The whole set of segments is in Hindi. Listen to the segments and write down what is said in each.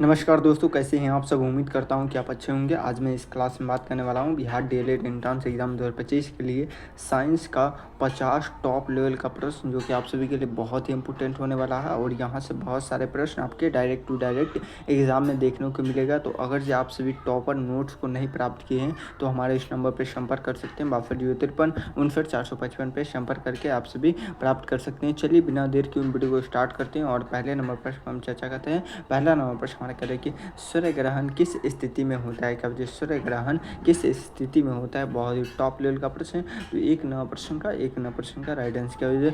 नमस्कार दोस्तों, कैसे हैं आप सब। उम्मीद करता हूं कि आप अच्छे होंगे। आज मैं इस क्लास में बात करने वाला हूं बिहार डीएलएड एंट्रेंस एग्जाम 2025 के लिए साइंस का 50 टॉप लेवल का प्रश्न, जो कि आप सभी के लिए बहुत ही इंपॉर्टेंट होने वाला है। और यहां से बहुत सारे प्रश्न आपके डायरेक्ट टू डायरेक्ट एग्जाम में देखने को मिलेगा। तो अगर जो आप सभी टॉपर नोट्स को नहीं प्राप्त किए हैं तो हमारे इस नंबर पर संपर्क कर सकते हैं। 6253 पे संपर्क करके आप सभी प्राप्त कर सकते हैं। चलिए बिना देर की उन वीडियो को स्टार्ट करते हैं और पहले नंबर पर हम चर्चा करते हैं। पहला नंबर प्रश्न हमारा करें कि सूर्य ग्रहण किस स्थिति में होता है। क्या वजह सूर्य ग्रहण किस स्थिति में होता है, बहुत ही टॉप लेवल का प्रश्न है। तो एक नंबर प्रश्न का राइट आंसर क्या वजह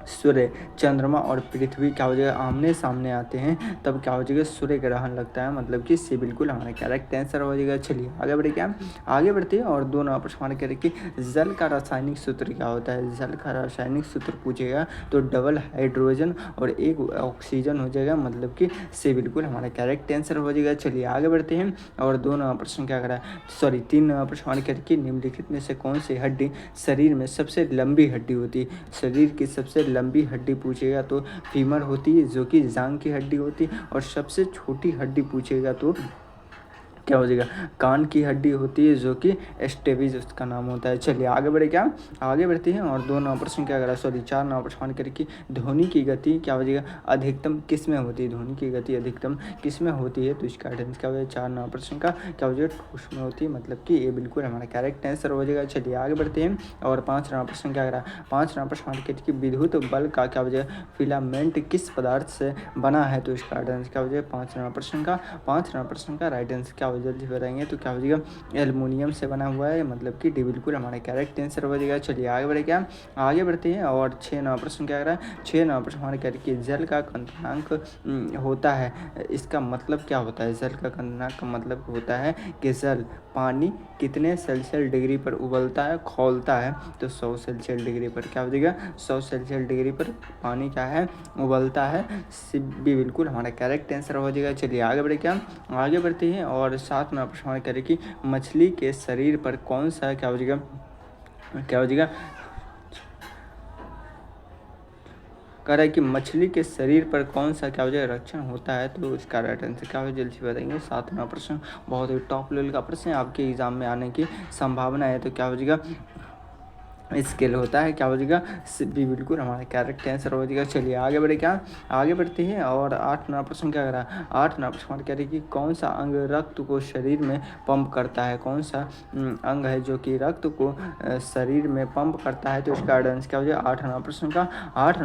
सूर्य, चंद्रमा और पृथ्वी क्या हो जाएगा आमने सामने आते हैं तब क्या हो जाएगा सूर्य ग्रहण लगता है, मतलब कि इससे बिल्कुल हमारा करेक्ट आंसर हो जाएगा। चलिए आगे बढ़े, क्या आगे बढ़ते हैं और दो नंबर प्रश्न हमारे कह रहे कि जल का रासायनिक सूत्र क्या होता है। जल का रासायनिक सूत्र पूछेगा तो डबल हाइड्रोजन और एक ऑक्सीजन हो जाएगा, मतलब कि से बिल्कुल हमारा करेक्ट आंसर हो जाएगा। चलिए आगे बढ़ते हैं और दो नंबर प्रश्न क्या करा सॉरी तीन नंबर प्रश्न हमारे कह रहे कि निम्नलिखित में से कौन सी हड्डी शरीर में सबसे लंबी हड्डी होती है। शरीर की सबसे लंबी हड्डी पूछेगा तो फीमर होती है, जो कि जांग की हड्डी होती है। और सबसे छोटी हड्डी पूछेगा तो क्या हो जाएगा कान की हड्डी होती है, जो कि स्टेबिज उसका नाम होता है। चलिए आगे बढ़े, क्या आगे बढ़ते हैं और दो नंबर प्रश्न क्या करा चार नंबर प्रश्न करें कि ध्वनि की गति क्या हो जाएगा अधिकतम किस में होती है। ध्वनि की गति अधिकतम किस में होती है, तो इसका आंसर क्या हो जाएगा चार नंबर प्रश्न का क्या हो जाएगा ठोस में होती है, मतलब कि ये बिल्कुल हमारा करेक्ट आंसर हो जाएगा। चलिए आगे बढ़ते हैं और पाँच नंबर प्रश्न क्या करा पाँच नंबर प्रश्न करें कि विद्युत बल्ब का क्या हो जाएगा फिलामेंट किस पदार्थ से बना है, तो इसका आंसर क्या हो जाएगा पाँच नंबर प्रश्न का राइट आंसर क्या जल्दी बताएंगे तो क्या हो जाएगा एल्युमिनियम से बना हुआ है, मतलब कि डी बिल्कुल हमारा करेक्ट आंसर हो जाएगा। चलिए आगे बढ़े, क्या आगे बढ़ते हैं और छः नंबर प्रश्न क्या कर रहा है छः नंबर प्रश्न हमारे कह रहे कि जल का कंदनांक होता है, इसका मतलब क्या होता है। जल का कंदनांक का मतलब होता है कि जल पानी कितने सेल्सियस डिग्री पर उबलता है खौलता है, तो 100 सेल्सियस डिग्री पर क्या हो जाएगा 100 सेल्सियस डिग्री पर पानी क्या है उबलता है, भी बिल्कुल हमारा करेक्ट आंसर हो जाएगा। चलिए आगे बढ़े, क्या आगे बढ़ते हैं और साथ में प्रश्न करें कि मछली के शरीर पर कौन सा क्या हो जाएगा कह रहा है कि मछली के शरीर पर कौन सा क्या हो जाएगा रक्षण होता है, तो इसका राइट आंसर क्या हो जल्दी से बताएंगे। सातवां प्रश्न बहुत ही टॉप लेवल का प्रश्न है, आपके एग्जाम में आने की संभावना है, तो क्या हो जाएगा स्केल होता है, क्या हो जाएगा भी बिल्कुल हमारा करेक्ट आंसर हो जाएगा। चलिए आगे बढ़े, क्या आगे बढ़ते हैं और आठ नंबर प्रश्न क्या करा आठ नंबर प्रश्न कह रहे कि कौन सा अंग रक्त को शरीर में पंप करता है। कौन सा अंग है जो कि रक्त को शरीर में पंप करता है, तो इसका आंसर क्या हो जाएगा आठ नंबर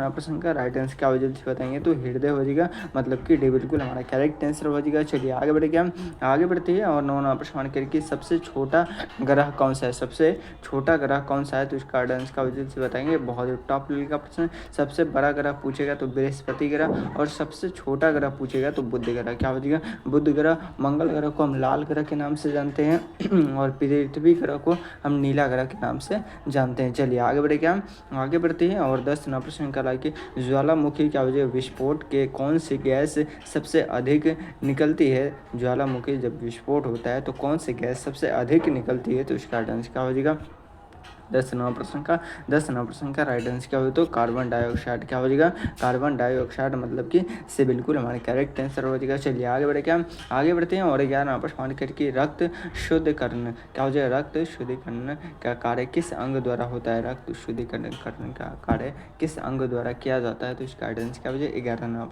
प्रश्न का राइट आंसर क्या हो जल्दी बताएंगे तो हृदय हो जाएगा, मतलब कि डी बिल्कुल हमारा करेक्ट आंसर हो जाएगा। चलिए आगे बढ़े, क्या आगे बढ़ते हैं और नौ नंबर प्रश्न कह रहे कि सबसे छोटा ग्रह कौन सा है। सबसे छोटा ग्रह कौन सा है, तो इसका आंसर का वजह से बताएंगे। बहुत ही टॉप लेवल का प्रश्न। सबसे बड़ा ग्रह पूछेगा तो बृहस्पति ग्रह, और सबसे छोटा ग्रह पूछेगा तो बुध ग्रह। क्या हो जाएगा बुध ग्रह। मंगल ग्रह को हम लाल ग्रह के नाम से जानते हैं और पृथ्वी ग्रह को हम नीला ग्रह के नाम से जानते हैं। चलिए आगे बढ़े, क्या आगे बढ़ते हैं और 10 नंबर प्रश्न का कि ज्वालामुखी क्या हो जाएगा विस्फोट के कौन सी गैस सबसे अधिक निकलती है। ज्वालामुखी जब विस्फोट होता है तो कौन सी गैस सबसे अधिक निकलती है, तो इसका आंसर क्या हो जाएगा 10 नंबर प्रश्न का राइट आंसर क्या हो तो कार्बन डाइऑक्साइड। क्या हो जाएगा कार्बन डाइऑक्साइड, मतलब कि से बिल्कुल हमारे करेक्ट आंसर हो जाएगा। चलिए आगे बढ़े, क्या आगे बढ़ते हैं और 11 नंबर प्रश्न करके रक्त शुद्धिकरण क्या हो जाएगा रक्त शुद्धिकरण का कार्य किस अंग द्वारा होता है। रक्त शुद्धिकरण का कार्य किस अंग द्वारा किया जाता है, तो इसका आंसर क्या हो जाएगा 11 नंबर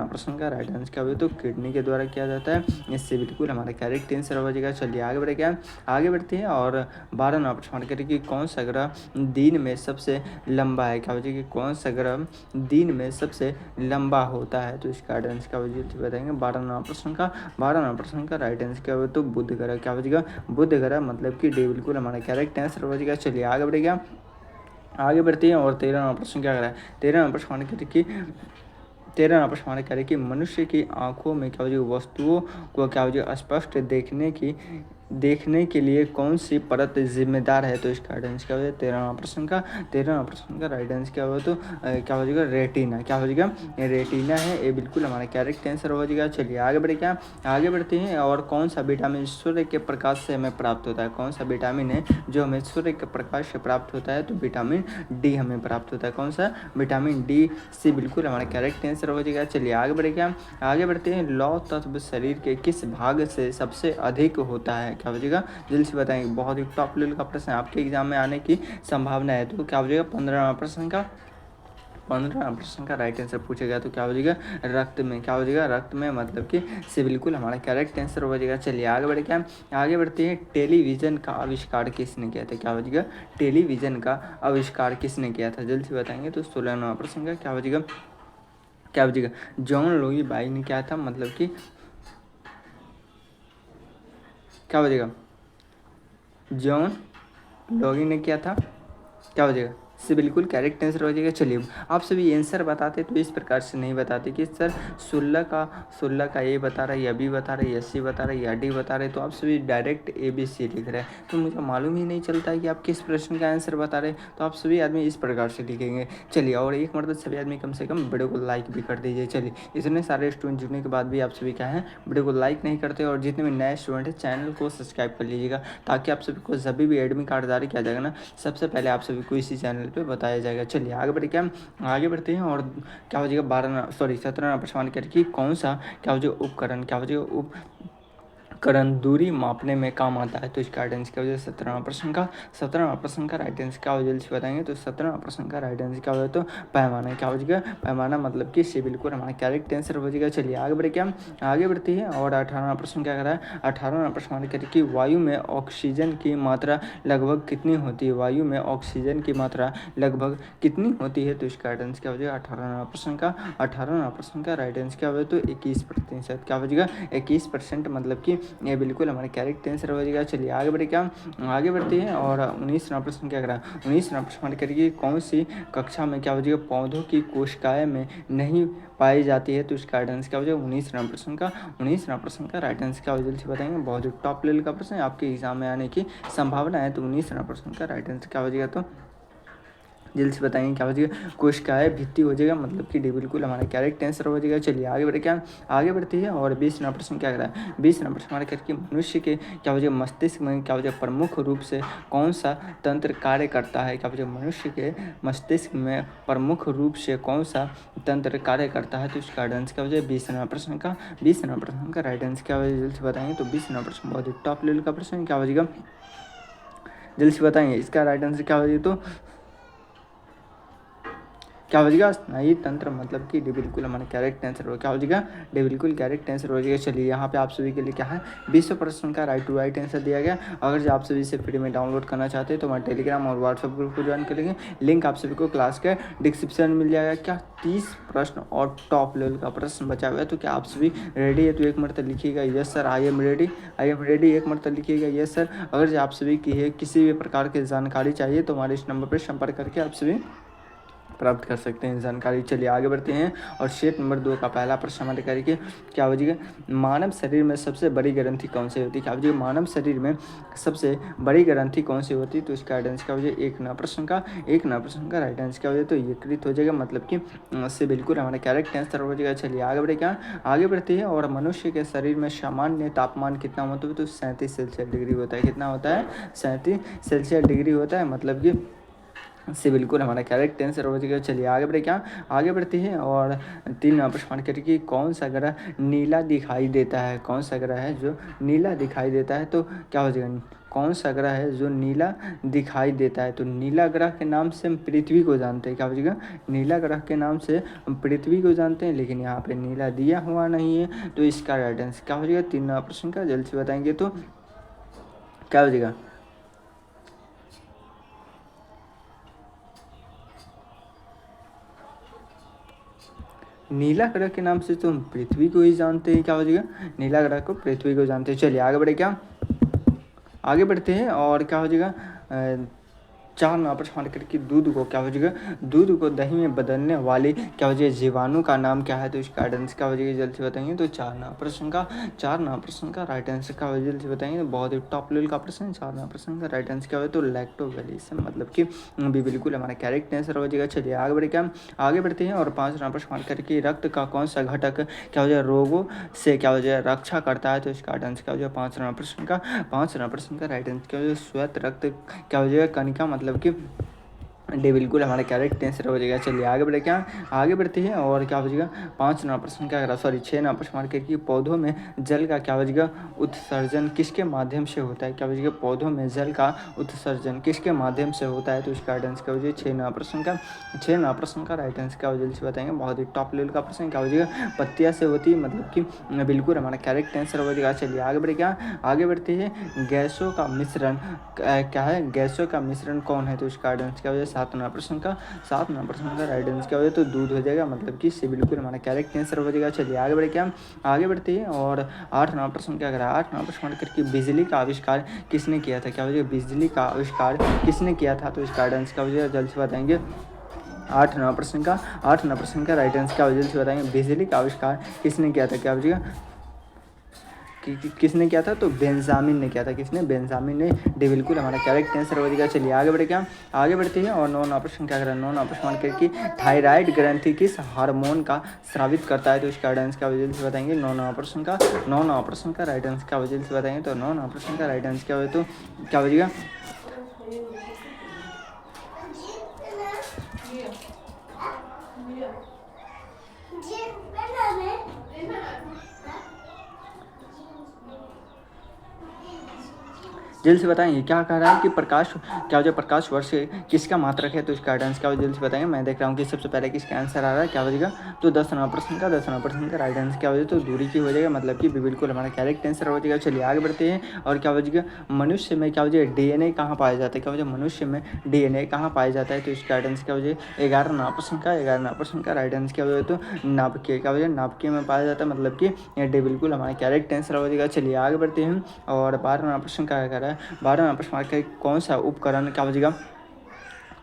प्रश्न का राइट आंसर क्या हो तो किडनी के द्वारा किया जाता है, इससे बिल्कुल हमारा करेक्ट आंसर हो जाएगा। चलिए आगे बढ़े, क्या आगे बढ़ते हैं और 12 नंबर प्रश्न कि कौन सा ग्रह दिन में सबसे लंबा है। क्या हो जाएगा कौन सा ग्रह दिन में सबसे लंबा होता है, तो इसका आंसर क्या हो जाएगा बताएंगे। 12 नंबर प्रश्न का राइट आंसर क्या हो तो बुध ग्रह। क्या हो जाएगा बुध ग्रह, मतलब कि डी बिल्कुल हमारा करेक्ट आंसर हो जाएगा। चलिए आगे बढ़ेगा आगे बढ़ते हैं और 13 नंबर प्रश्न क्या कर रहा है 13 नंबर प्रश्न कि 13 नंबर प्रश्न कह रहे कि मनुष्य की आंखों में क्या हो जाएगा वस्तुओं को क्या हो जाएगा स्पष्ट देखने की देखने के लिए कौन सी परत जिम्मेदार है? तो इसका राइट आंसर क्या हो जाएगा 13वां प्रश्न का राइट आंसर क्या होगा? तो क्या हो जाएगा रेटिना। क्या हो जाएगा? रेटिना है, ये बिल्कुल हमारा करेक्ट आंसर हो जाएगा। चलिए आगे बढ़े, क्या आगे बढ़ते हैं। और कौन सा विटामिन सूर्य के प्रकाश से हमें प्राप्त होता है? कौन सा विटामिन है जो हमें सूर्य के प्रकाश से प्राप्त होता है? तो विटामिन डी हमें प्राप्त होता है। कौन सा? विटामिन डी सी बिल्कुल हमारा करेक्ट आंसर हो जाएगा। चलिए आगे बढ़े, क्या आगे बढ़ते हैं। लौह तत्व शरीर के किस भाग से सबसे अधिक होता है? क्या हो जाएगा? जल्दी से बताएंगे, बहुत ही टॉप लेवल का प्रश्न है, आपके एग्जाम में आने की संभावना है। तो क्या हो जाएगा 15वां प्रश्न का राइट आंसर पूछा गया। तो क्या हो जाएगा? रक्त में। क्या हो जाएगा? रक्त में, मतलब कि से बिल्कुल हमारा करेक्ट आंसर हो जाएगा। चलिए आगे बढ़े, क्या आगे बढ़ते हैं। टेलीविजन का आविष्कार किसने किया था? क्या हो जाएगा? टेलीविजन का आविष्कार किसने किया था? जल्दी से बताएंगे। तो 16वां प्रश्न का क्या हो जाएगा? क्या हो जाएगा? जॉन लुई बाई ने क्या था, मतलब कि क्या हो जाएगा? जॉन लॉगी ने किया था। क्या हो जाएगा? से बिल्कुल करेक्ट आंसर हो जाएगा। चलिए आप सभी आंसर बताते तो इस प्रकार से नहीं बताते कि सर 16 का ए बता रहा है, या बी बता रहा है, या सी बता रहा है, या डी बता रहे, तो आप सभी डायरेक्ट ए बी सी लिख रहे हैं, तो मुझे मालूम ही नहीं चलता है कि आप किस प्रश्न का आंसर बता रहे हैं। तो आप सभी आदमी इस प्रकार से लिखेंगे। चलिए, और एक मतलब सभी आदमी कम से कम वीडियो को लाइक भी कर दीजिए। चलिए, इतने सारे स्टूडेंट जुड़ने के बाद भी आप सभी क्या है वीडियो को लाइक नहीं करते, और जितने भी नए स्टूडेंट हैं चैनल को सब्सक्राइब कर लीजिएगा, ताकि आप सभी को जब भी एडमिट कार्ड जारी किया जाएगा ना, सबसे पहले आप सभी को इसी चैनल पे बताया जाएगा। चलिए आगे बढ़े, क्या आगे बढ़ते हैं। और क्या हो जाएगा 17वां प्रश्न करके कौन सा क्या हो जाएगा उपकरण, क्या हो जाएगा उपकरण दूरी मापने में काम आता है? तो इसका राइट आंसर क्या हो जाएगा 17वां प्रश्न का राइट आंसर क्या हो जल्दी से बताएंगे। तो 17वां प्रश्न का राइट आंसर क्या हो जाएगा? तो पैमाना। क्या हो जाएगा? पैमाना, मतलब कि से बिल्कुल हमारा करेक्ट आंसर हो जाएगा। चलिए आगे बढ़े, क्या आगे बढ़ती है। और 18वां प्रश्न क्या कर रहा है? 18वां प्रश्न करके वायु में ऑक्सीजन की मात्रा लगभग कितनी होती है? वायु में ऑक्सीजन की मात्रा लगभग कितनी होती है? तो इसका राइट आंसर क्या हो जाएगा 18वां प्रश्न का राइट आंसर क्या हो जाएगा? तो 21%। क्या हो जाएगा? 21%, मतलब कि ये बिल्कुल हमारे करेक्ट आंसर हो जाएगा। चलिए आगे बढ़े, क्या आगे बढ़ते हैं। और 19वां प्रश्न क्या करा? 19वां प्रश्न करिए कौन सी कक्षा में क्या हो जाएगा पौधों की कोशिकाएं में नहीं पाई जाती है? तो इसका राइट आंसर क्या हो जाएगा 19वां प्रश्न का राइट आंसर क्या हो जल्दी से बताएंगे। बहुत ही टॉप लेवल का प्रश्न है, आपके एग्जाम में आने की संभावना है। तो 19वां प्रश्न का राइट आंसर क्या हो जाएगा? तो जल्दी से बताएंगे क्या हो जाएगा? कोशिकाएं भित्ति हो जाएगा, मतलब कि डी बिल्कुल हमारा करेक्ट आंसर हो जाएगा। चलिए आगे बढ़े, क्या आगे बढ़ती है। और 20वां प्रश्न क्या कर रहा है? 20वां प्रश्न हमारे करके मनुष्य के क्या हो जाएगा मस्तिष्क में क्या हो जाएगा प्रमुख रूप से कौन सा तंत्र कार्य करता है? क्या हो जाएगा मनुष्य के मस्तिष्क में प्रमुख रूप से कौन सा तंत्र कार्य करता है? तो इसका आंसर क्या हो जाएगा 20वां प्रश्न का राइट आंसर क्या हो जाएगा? जल्दी से बताएंगे। तो 20वां प्रश्न बहुत ही टॉप लेवल का प्रश्न क्या हो जाएगा? जल्दी से बताएंगे, इसका राइट आंसर क्या हो जाएगा? तो क्या हो जाएगा? स्नायु तंत्र, मतलब कि डी बिल्कुल हमारा करेक्ट आंसर हो। क्या हो जाएगा? डी बिल्कुल करेक्ट आंसर हो जाएगा। चलिए यहाँ पे आप सभी के लिए क्या है 20 प्रश्न का राइट आंसर दिया गया। अगर जो आप सभी इसे फ्री में डाउनलोड करना चाहते हैं तो हमारे टेलीग्राम और व्हाट्सएप ग्रुप को ज्वाइन करेंगे, लिंक आप सभी को क्लास के डिस्क्रिप्शन में मिल जाएगा। क्या 30 प्रश्न और टॉप लेवल का प्रश्न बचा हुआ है, तो क्या आप सभी रेडी है? तो एक मरतब लिखिएगा yes sir I am ready, एक मरतब लिखिएगा यस सर। अगर जो आप सभी की है किसी भी प्रकार की जानकारी चाहिए तो हमारे इस नंबर पर संपर्क करके आप सभी प्राप्त कर सकते हैं जानकारी। चलिए आगे बढ़ते हैं। और सेट नंबर 2 का पहला प्रश्न हमारे करके क्या हो जाएगा? मानव शरीर में सबसे बड़ी ग्रंथि कौन सी होती है? क्या हो जाएगा? मानव शरीर में सबसे बड़ी ग्रंथि कौन सी होती है? तो इसका राइट आंसर क्या हो जाएगा? एक नंबर प्रश्न का राइट आंसर क्या हो जाएगा? तो यकृत हो जाएगा, मतलब कि से बिल्कुल हमारा करेक्ट आंसर हो जाएगा। चलिए आगे बढ़े, क्या आगे बढ़ते हैं। और मनुष्य के शरीर में सामान्य तापमान कितना होता है? तो 37 सेल्सियस डिग्री होता है। कितना होता है? 37 सेल्सियस डिग्री होता है, मतलब कि से बिल्कुल हमारा करेक्ट आंसर हो जाएगा। चलिए आगे बढ़े, क्या आगे बढ़ते हैं। और 3 प्रश्न करके कौन सा ग्रह नीला दिखाई देता है? कौन सा ग्रह है जो नीला दिखाई देता है? तो क्या हो जाएगा? कौन सा ग्रह है जो नीला दिखाई देता है? तो नीला ग्रह के नाम से हम पृथ्वी को जानते हैं। क्या हो जाएगा? नीला ग्रह के नाम से हम पृथ्वी को जानते हैं, लेकिन यहाँ पे नीला दिया हुआ नहीं है। तो इसका राइट आंसर क्या हो जाएगा 3 प्रश्न का? जल्द से बताएंगे तो क्या हो जाएगा? नीला ग्रह के नाम से तो हम पृथ्वी को ही जानते हैं। क्या हो जाएगा? नीला ग्रह को पृथ्वी को जानते हैं। चलिए आगे बढ़े, क्या आगे बढ़ते हैं। और क्या हो जाएगा 4 नंबर प्रश्न हमारे करके दूध को क्या हो जाएगा, दूध को दही में बदलने वाले क्या हो जाएगा जीवाणु का नाम क्या है, तो इसका राइट आंसर क्या हो जाएगा जल्दी से बताएंगे। तो 4 नंबर प्रश्न का राइट आंसर क्या हो जल्दी से बताएंगे। तो बहुत ही टॉप लेवल का प्रश्न है। 4 नंबर प्रश्न का राइट आंसर क्या हो, तो लैक्टोबैसिलस मतलब कि भी बिल्कुल हमारा करेक्ट आंसर हो जाएगा। चलिए आगे बढ़े क्या, आगे बढ़ते हैं और 5 नंबर प्रश्न करके रक्त का कौन सा घटक क्या हो जाए रोगों से क्या हो जाए रक्षा करता है, तो इसका राइट आंसर क्या हो जाए 5 नंबर प्रश्न का। 5 नंबर प्रश्न का राइट आंसर क्या हो जाए श्वेत रक्त क्या हो जाएगा कणिका मतलब कि डे बिल्कुल हमारा करेक्ट आंसर हो जाएगा। चलिए आगे बढ़े क्या, आगे बढ़ते हैं और क्या हो जाएगा 5 नंबर प्रश्न क्या करा, सॉरी 6 नंबर प्रश्न मार्केट की पौधों में जल का क्या हो जाएगा उत्सर्जन किसके माध्यम से होता है, क्या हो जाएगा पौधों में जल का उत्सर्जन किसके माध्यम से होता है, तो इसका राइट आंसर क्या हो जाएगा 6 नंबर प्रश्न का। 6 नंबर प्रश्न का राइट आंसर क्या हो जल्दी से बताएंगे। बहुत ही टॉप लेवल का प्रश्न क्या हो जाएगा पत्तियाँ से होती है मतलब कि बिल्कुल हमारा करेक्ट आंसर हो जाएगा। चलिए आगे बढ़े क्या, आगे बढ़ते हैं गैसों का मिश्रण क्या है, गैसों का मिश्रण कौन है, तो इसका राइट आंसर क्या हो जाएगा 7 नंबर प्रश्न का। 7 नंबर प्रश्न का राइट आंसर क्या हो जाए तो दूध हो जाएगा मतलब कि इससे बिल्कुल हमारा करेक्ट आंसर हो जाएगा। चलिए आगे बढ़े क्या, आगे बढ़ते हैं और 8 नंबर प्रश्न क्या करा, 8 नंबर प्रश्न करके बिजली का आविष्कार किसने किया था, क्या हो जाएगा बिजली का आविष्कार किसने किया था, तो इसका राइट आंसर क्या हो जाएगा जल्द से बताएंगे। 8 नंबर प्रश्न का, 8 नंबर प्रश्न का राइट आंसर क्या हो जल्द से बताएंगे बिजली का आविष्कार किसने किया था, क्या हो जाएगा किसने किया था, तो बेंजामिन ने किया था। किसने, बेंजामिन ने। डे बिल्कुल हमारा करेक्ट आंसर हो जाएगा। चलिए आगे बढ़े क्या, आगे बढ़ते हैं और 9 नंबर प्रश्न क्या कर रहा है, 9 नंबर प्रश्न मान करके थायराइड ग्रंथि किस हार्मोन का स्रावित करता है, तो इसका राइट आंसर क्या हो जल्दी से बताएंगे। 9 नंबर प्रश्न का, 9 नंबर प्रश्न का राइट आंसर क्या हो जल्दी से बताएंगे। तो 9 नंबर प्रश्न का राइट आंसर क्या हो, तो क्या हो जाएगा जल्दी से बताएंगे। क्या कह रहा है कि प्रकाश क्या हो जाए प्रकाश वर्ष किसका मात्रक है, तो इसका आंसर क्या हो जल्दी से बताएंगे। मैं देख रहा हूँ कि सबसे पहले किसका आंसर आ रहा है, क्या हो जाएगा तो 10 नंबर प्रश्न का, 10 नंबर प्रश्न का राइट आंसर क्या हो जाए तो दूरी की हो जाएगा मतलब कि बिल्कुल हमारा करेक्ट आंसर हो जाएगा। चलिए आगे बढ़ते हैं और क्या हो जाएगा मनुष्य में क्या हो जाएगा DNA कहाँ पाया जाता है, क्या हो जाए मनुष्य में DNA कहाँ पाया जाता है, तो इसका राइट आंसर क्या हो जाए 11 नंबर प्रश्न का, 11 नंबर प्रश्न का राइट आंसर क्या हो जाए तो नाभिकीय, क्या हो जाए नाभिकीय में पाया जाता है मतलब कि डे बिल्कुल हमारा करेक्ट आंसर हो जाएगा। चलिए आगे बढ़ते हैं और 12 नंबर प्रश्न क्या कर रहा है, 12 नंबर प्रश्न कौन सा उपकरण क्या हो जाएगा,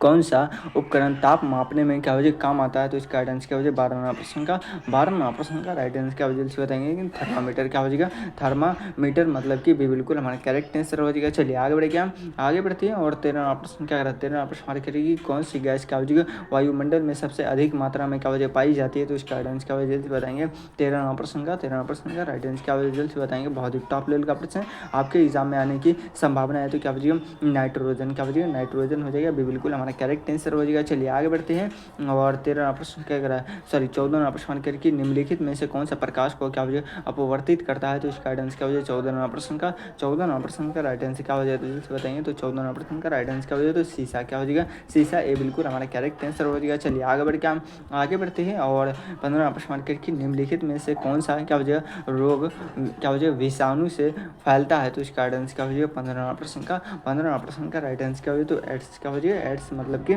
कौन सा उपकरण ताप मापने में क्या हो जाए काम आता है, तो इसका राइट आंसर क्या हो जाए 12 नंबर प्रश्न का। 12 नंबर प्रश्न का राइट आंसर क्या हो जाए बताएंगे कि थर्मामीटर, क्या हो जाएगा थर्मामीटर मतलब कि बिल्कुल हमारा करेक्ट आंसर हो जाएगा। चलिए आगे बढ़े क्या, आगे बढ़ते हैं और 13 नंबर प्रश्न क्या करा, 13 नंबर प्रश्न हमारे करेगी कौन सी गैस क्या हो जाएगा वायुमंडल में सबसे अधिक मात्रा में क्या हो जाए पाई जाती है, तो इसका राइट आंसर क्या हो जल्दी बताएंगे। 13 नंबर प्रश्न का, 13 नंबर प्रश्न का राइट आंसर क्या हो जल्दी बताएंगे। बहुत ही टॉप लेवल का प्रश्न है, आपके एग्जाम में आने की संभावना है, तो क्या हो जाएगा नाइट्रोजन, क्या हो जाएगा नाइट्रोजन हो जाएगा बिल्कुल हमारा करेक्ट आंसर हो जाएगा। चलिए आगे बढ़ते हैं और 13 प्रश्न क्या कर रहा है, सॉरी 14 प्रश्न करके निम्नलिखित में से कौन सा प्रकाश को क्या हो जाए अपवर्तित करता है, तो इसका राइट आंसर क्या हो जाए 14 प्रश्न का। 14 प्रश्न का राइट आंसर क्या हो जाए तो जल्दी बताएंगे। तो 14 प्रश्न का राइट आंसर क्या हो जाए तो शीशा, क्या हो जाएगा शीशा, ये बिल्कुल हमारा करेक्ट आंसर हो जाएगा। चलिए आगे बढ़ के आगे बढ़ते हैं और 15 प्रश्न करके निम्नलिखित में से कौन सा क्या हो जाएगा रोग क्या हो जाएगा विषाणु से फैलता है, तो इसका राइट आंसर क्या हो जाएगा 15 प्रश्न का। 15 प्रश्न का राइट आंसर क्या हो जाए तो एड्स, क्या हो जाएगा एड्स मतलब कि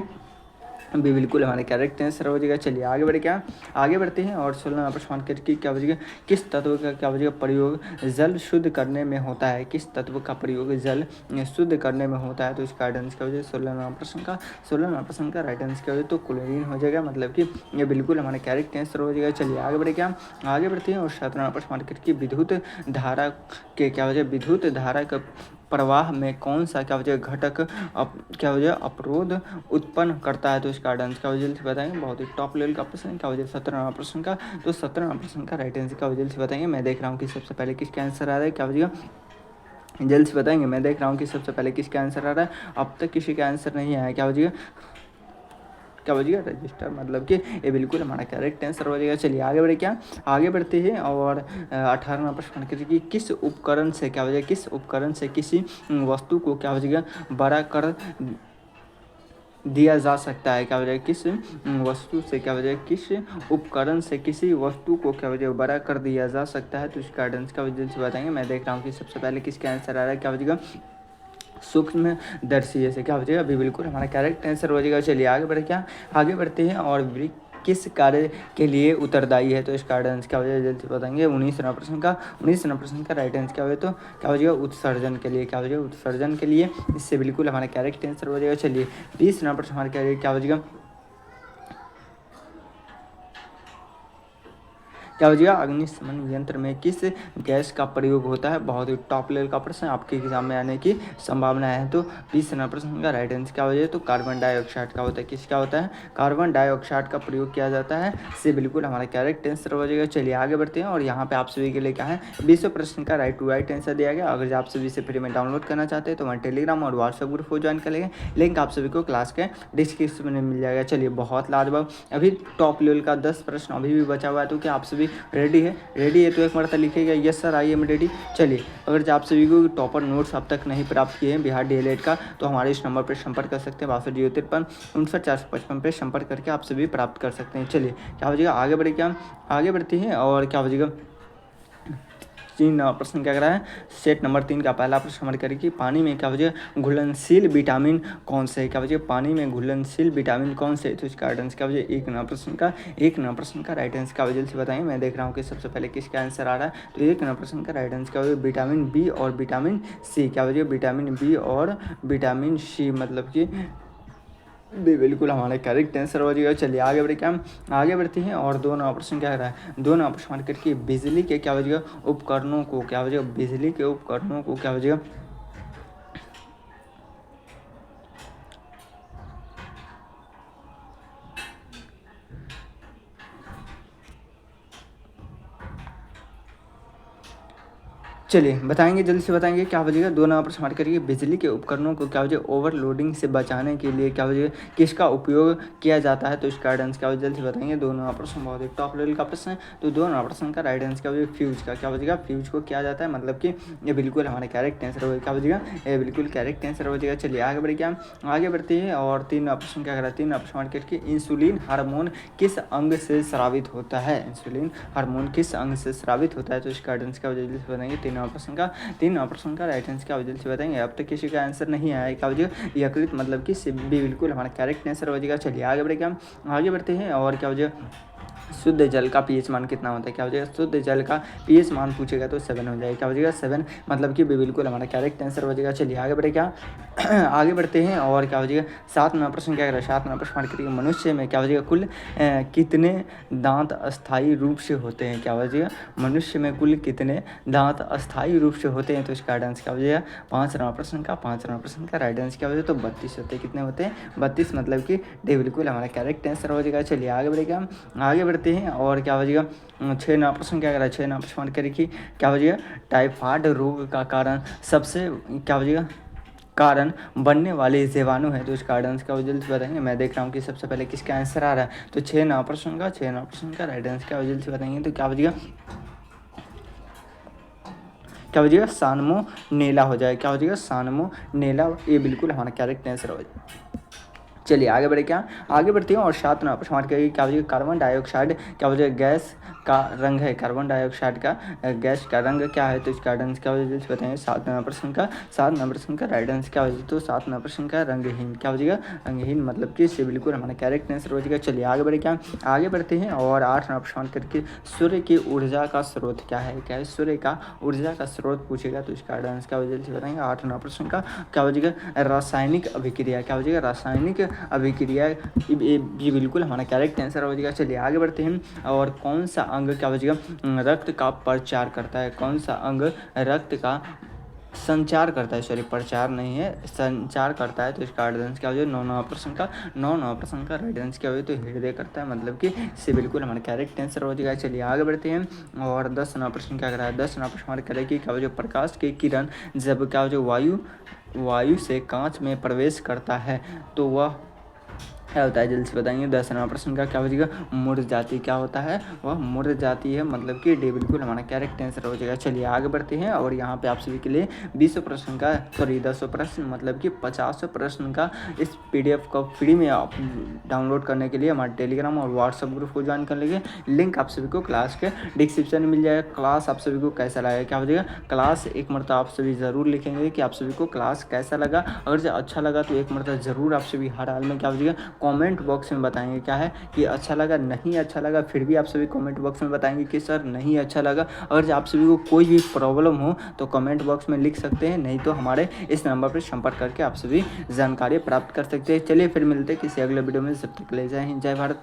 भी बिल्कुल हमारे करेक्ट आंसर हो जाएगा। चलिए आगे बढ़े क्या, आगे बढ़ते हैं और 16 प्रश्न करके क्या हो जाएगा किस तत्व का क्या हो जाएगा प्रयोग जल शुद्ध करने में होता है, किस तत्व का प्रयोग जल शुद्ध करने में होता है, तो इसका राइट आंसर क्या हो जाएगा 16 प्रश्न का। 16 प्रश्न का राइट आंसर क्या हो जाए तो क्लोरीन हो जाएगा मतलब कि ये बिल्कुल हमारे करेक्ट आंसर हो जाएगा। चलिए आगे बढ़े क्या, आगे बढ़ते हैं और 17 प्रश्न करके विद्युत धारा के क्या हो जाए विद्युत धारा का प्रवाह में कौन सा क्या हो जाए घटक क्या हो जाए अवरोध उत्पन्न करता है, तो इसका आंसर क्या हो जल्दी से बताएंगे। बहुत ही टॉप लेवल का प्रश्न क्या हो जाए 17 प्रश्न का। तो 17 प्रश्न का राइट आंसर क्या हो जल्दी से बताएंगे। मैं देख रहा हूँ कि सबसे पहले किसका आंसर आ रहा है, क्या हो जाएगा जल्द से बताएंगे। मैं देख रहा हूँ कि सबसे पहले किसका आंसर आ रहा है, अब तक किसी का आंसर नहीं आया, क्या हो जाएगा क्या हो जाएगा रजिस्टर मतलब कि ये बिल्कुल हमारा करेक्ट आंसर हो जाएगा। चलिए आगे बढ़े क्या, आगे बढ़ते हैं और 18 प्रश्न कि किस उपकरण से क्या हो जाएगा किस उपकरण से किसी वस्तु को क्या हो जाएगा बड़ा कर दिया जा सकता है, क्या हो जाए किस वस्तु से क्या हो जाए किस उपकरण से किसी वस्तु को क्या हो जाए बड़ा कर दिया जा सकता है, तो इसका आंसर क्या वजह से बताएंगे। मैं देख रहा हूँ कि सबसे पहले किसका आंसर आ रहा है, क्या हो जाएगा सूक्ष्म दर्शी से क्या हो जाएगा अभी बिल्कुल हमारा करेक्ट आंसर हो जाएगा। चलिए आगे बढ़े क्या, आगे बढ़ते हैं और किस कार्य के लिए उत्तरदायी है? तो इसका राइट आंसर क्या हो जाएगा जल्दी से बताएंगे। 19वां प्रश्न का राइट आंसर क्या हो जाएगा? तो क्या हो जाएगा? उत्सर्जन के लिए। क्या हो जाएगा? उत्सर्जन के लिए। इससे बिल्कुल हमारा करेक्ट आंसर हो जाएगा। चलिए 20वां प्रश्न हमारा क्या हो जाएगा? क्या हो जाएगा? अग्निशमन यंत्र में किस गैस का प्रयोग होता है? बहुत ही टॉप लेवल का प्रश्न आपके एग्जाम में आने की संभावना है। तो 20वां प्रश्न का राइट आंसर क्या हो जाएगा? तो कार्बन डाइऑक्साइड का होता है। किसका होता है? कार्बन डाइऑक्साइड का प्रयोग किया जाता है। इससे बिल्कुल हमारा करेक्ट आंसर हो जाएगा। चलिए आगे बढ़ते हैं और यहाँ पे आप सभी के लिए क्या है 20 प्रश्न का राइट आंसर दिया गया। अगर आप सभी से फ्री में डाउनलोड करना चाहते हैं तो हमारे टेलीग्राम और व्हाट्सएप ग्रुप को ज्वाइन कर लेंगे। लिंक आप सभी को क्लास के डिस्क्रिप्शन में मिल जाएगा। चलिए बहुत लाजवाब, अभी टॉप लेवल का 10 प्रश्न अभी भी बचा हुआ है। तो क्या आप सभी रेडी है तो एक मरतबा लिखिएगा yes sir I am ready. चलिए अगर आप सभी को टॉपर नोट्स अब तक नहीं प्राप्त किए हैं बिहार डीएलएड का तो हमारे इस नंबर पर संपर्क कर सकते हैं 6253 पर संपर्क करके आप सभी प्राप्त कर सकते हैं। चलिए क्या हो जाएगा? आगे बढ़ते हैं और क्या हो जाएगा? 3 प्रश्न क्या कर रहा है? सेट नंबर 3 का पहला प्रश्न हमारे करें कि पानी में क्या वजह घुलनशील विटामिन कौन से है? क्या वजह पानी में घुलनशील विटामिन कौन से है? तो इसका आंसर क्या वजह एक नंबर प्रश्न का राइट आंसर क्या वजह से बताएंगे। मैं देख रहा हूँ कि सबसे पहले किसका आंसर आ रहा है। तो एक नंबर प्रश्न का राइट आंसर क्या वजह विटामिन बी और विटामिन सी। क्या वजह विटामिन बी और विटामिन सी मतलब कि बिल्कुल हमारा करेक्ट आंसर हो जाएगा। चलिए आगे बढ़ते हैं और 2 नंबर प्रश्न क्या रहा है? 2 नंबर प्रश्न करके बिजली के क्या वजह उपकरणों को क्या वजह बिजली के उपकरणों को क्या वजह चलिए बताएंगे, जल्दी से बताएंगे क्या वजह 2 नंबर प्रश्न करिए बिजली के उपकरणों को क्या वजह ओवरलोडिंग से बचाने के लिए क्या वजह किसका उपयोग किया जाता है? तो इसका राइट आंसर क्या वजह जल्दी से बताएंगे। 2 नंबर प्रश्न बहुत ही टॉप लेवल का प्रश्न है। तो 2 नंबर प्रश्न का राइट आंसर क्या वजह फ्यूज का। क्या वजह फ्यूज को किया जाता है मतलब कि ये बिल्कुल हमारा करेक्ट आंसर होगा। क्या वजह ये बिल्कुल करेक्ट आंसर हो जाएगा। चलिए आगे बढ़ते हैं और 3 नंबर प्रश्न क्या करा 3 नंबर प्रश्न करके इंसुलिन हार्मोन किस अंग से स्रावित होता है? इंसुलिन हार्मोन किस अंग से स्रावित होता है? तो इसका आंसर क्या वजह जल्दी से बताएंगे। 3 नंबर प्रश्न का राइट आंसर क्या वजह से बताएंगे। अब तक किसी का आंसर नहीं आया क्या वजह यकृत मतलब कि भी बिल्कुल हमारा करेक्ट आंसर हो जाएगा। चलिए आगे बढ़ते हैं और क्या वजह शुद्ध जल का पीएच मान कितना होता है? क्या हो जाएगा? शुद्ध जल का पीएच मान पूछेगा तो 7 हो जाएगा। क्या हो जाएगा? 7 मतलब कि बिल्कुल हमारा करेक्ट आंसर हो जाएगा। चलिए आगे बढ़ते हैं और क्या हो जाएगा 7 नंबर प्रश्न क्या करेगा 7 नंबर प्रश्न करिए मनुष्य में क्या हो जाएगा कुल कितने दांत अस्थायी रूप से होते हैं? क्या हो जाएगा? मनुष्य में कुल कितने दांत अस्थायी रूप से होते हैं? तो इसका आंसर क्या हो जाएगा 5 नंबर प्रश्न का राइट आंसर क्या हो जाएगा? तो 32 होते हैं। कितने होते हैं? 32 मतलब कि बिल्कुल हमारा करेक्ट आंसर हो जाएगा। चलिए आगे बढ़ते हैं और क्या हो जाएगा 6 नंबर प्रश्न क्या कर रहा है 6 नंबर प्रश्न करिए क्या हो जाएगा टाइफाइड रोग का कारण सबसे क्या हो जाएगा कारण बनने वाले जीवाणु है? तो इसका आंसर क्या जल्दी से बताएंगे। मैं देख रहा हूँ कि सबसे पहले किसका आंसर आ रहा है। तो 6 नंबर प्रश्न का राइट आंसर क्या जल्दी से बताएंगे। तो क्या हो जाएगा साल्मोनेला हो जाएगा। क्या हो जाएगा? साल्मोनेला ये बिल्कुल हमारा करेक्ट आंसर हो जाएगा। चलिए आगे बढ़ते हैं और 7 नंबर प्रश्न क्या हो जाएगा कार्बन डाइऑक्साइड क्या हो जाएगा गैस का रंग है? कार्बन डाइऑक्साइड का गैस का रंग क्या है? तो इसका आंसर क्या हो जाएगा बताएंगे। 7 नंबर प्रश्न का राइट आंसर क्या हो जाएगा। तो 7 नंबर प्रश्न का रंगहीन क्या हो जाएगा? रंगहीन मतलब कि इससे बिल्कुल हमारा करेक्ट आंसर हो जाएगा। चलिए आगे बढ़ते हैं और 8 नंबर प्रश्न करके सूर्य की ऊर्जा का स्रोत क्या है? क्या है? सूर्य का ऊर्जा का स्रोत पूछेगा तो इसका आंसर क्या हो जाएगा बताएंगे। 8 नंबर प्रश्न का क्या हो जाएगा रासायनिक अभिक्रिया। क्या हो जाएगा? रासायनिक अभिक्रिया ये बिल्कुल हमारा करेक्ट आंसर हो जाएगा। चलिए आगे बढ़ते हैं और कौन सा अंग क्या हो जाएगा रक्त का प्रचार करता है? कौन सा अंग रक्त का संचार करता है? सॉरी प्रचार नहीं है संचार करता है। तो इसका आंसर क्या हो जाएगा 9 नंबर प्रश्न का राइट आंसर क्या हो जाएगा। तो हृदय करता है मतलब कि इससे बिल्कुल हमारा करेक्ट आंसर हो जाएगा। चलिए आगे बढ़ते हैं और 10 नंबर प्रश्न क्या कर रहा है 10 नंबर प्रश्न हमारे करें कि क्या हो जाएगा प्रकाश की किरण जब क्या हो जाएगा वायु से कांच में प्रवेश करता है तो वह क्या होता है? जल्दी से बताएंगे। 10 नंबर प्रश्न का क्या हो जाएगा मुरझाती क्या होता है? वह मुरझाती है मतलब कि डी बिल्कुल हमारा करेक्ट आंसर हो जाएगा। चलिए आगे बढ़ते हैं और यहाँ पे आप सभी के लिए 20 प्रश्न का 10 प्रश्न मतलब कि 50 प्रश्न का इस PDF को फ्री में आप डाउनलोड करने के लिए हमारे टेलीग्राम और व्हाट्सएप ग्रुप को ज्वाइन कर लेंगे। लिंक आप सभी को क्लास के डिस्क्रिप्शन में मिल जाएगा। क्लास आप सभी को कैसा लगा क्या हो जाएगा क्लास एक मरतबा आप सभी ज़रूर लिखेंगे कि आप सभी को क्लास कैसा लगा। अगर अच्छा लगा तो एक मरतबा ज़रूर आप सभी हर हाल में क्या हो जाएगा कमेंट बॉक्स में बताएंगे क्या है कि अच्छा लगा, नहीं अच्छा लगा, फिर भी आप सभी कमेंट बॉक्स में बताएंगे कि सर नहीं अच्छा लगा। अगर आप सभी को कोई भी प्रॉब्लम हो तो कमेंट बॉक्स में लिख सकते हैं, नहीं तो हमारे इस नंबर पर संपर्क करके आप सभी जानकारी प्राप्त कर सकते हैं। चलिए फिर मिलते हैं किसी अगले वीडियो में, जब तक ले जय हिंद जय भारत।